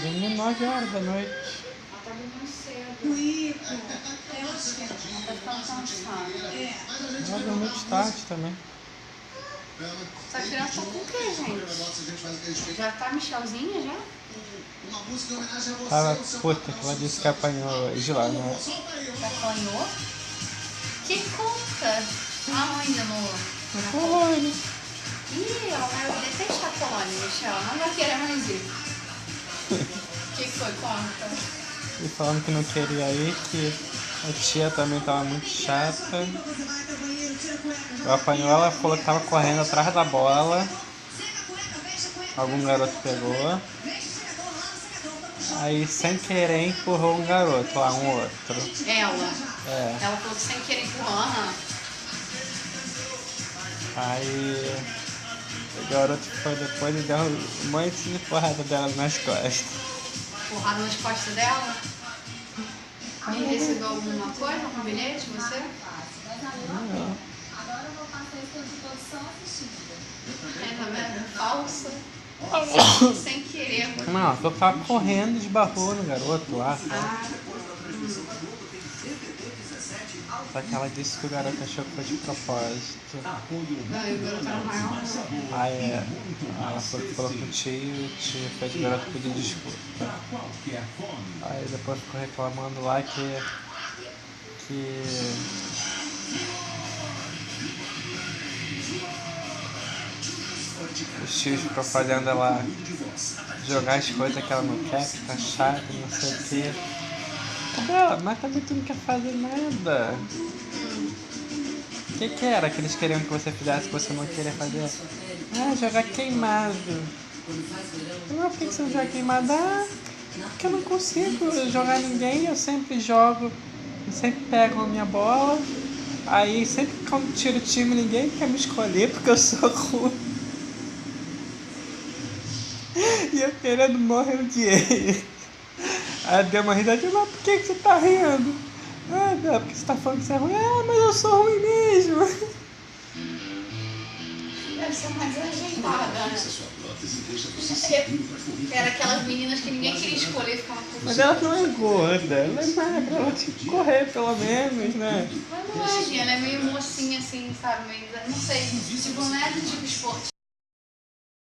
Dormi 9 horas da noite. Ela tá dormindo cedo. Ela tá ficando cansada. Ela dormiu de tarde também. Essa criança tá com o que, gente? Já tá Michelzinha, já? Tava puta que ela disse que apanhou hoje lá, né? Apanhou? Que conta? Aonde, amor? Na Polônia. Ih, ela vai detestar a Polônia, Michel. Não vai querer mais ir. O que foi? Conta. E falando que não queria ir, que a tia também tava muito chata. Eu apanhou, ela falou que tava correndo atrás da bola. Algum garoto pegou. Aí sem querer empurrou um garoto lá, um outro. Ela? É. Ela falou que sem querer empurrando. Aí o garoto foi depois e deu um monte de porrada dela nas costas. Porrada nas costas dela? E recebeu alguma coisa, algum bilhete, você? Não. Agora eu vou passar esse tempo todo só assistindo. É, tá vendo? Falsa. Sem querer. Não, eu tava correndo e esbarrou no garoto lá. Ah, Só que ela disse que o garoto achou que foi de propósito. não, e o garoto era maior. Aí ela falou com o tio fez o garoto pedir desculpa. Aí depois ficou reclamando lá que os tios ficam fazendo ela jogar as coisas que ela não quer, que tá chato, não sei o quê. Mas também tu não quer fazer nada. O que era que eles queriam que você fizesse que você não queria fazer? Ah, jogar queimado. Não, por que você não joga queimado? Ah, porque eu não consigo jogar ninguém, eu sempre jogo, eu sempre pego a minha bola. Aí sempre quando tiro o time ninguém quer me escolher porque eu sou ruim. E eu querendo morrer o dinheiro. Aí deu uma risadinha, mas por que você tá rindo? Ah, não, porque você tá falando que você é ruim. Ah, mas eu sou ruim mesmo. Deve ser mais ajeitada, né? Era aquelas meninas que ninguém queria escolher e ficava com Mas ela não é gorda, ela é magra, ela tinha que correr pelo menos, né? Mas não é, ela é meio mocinha assim, sabe? Meio, não sei, tipo, não é do tipo esporte.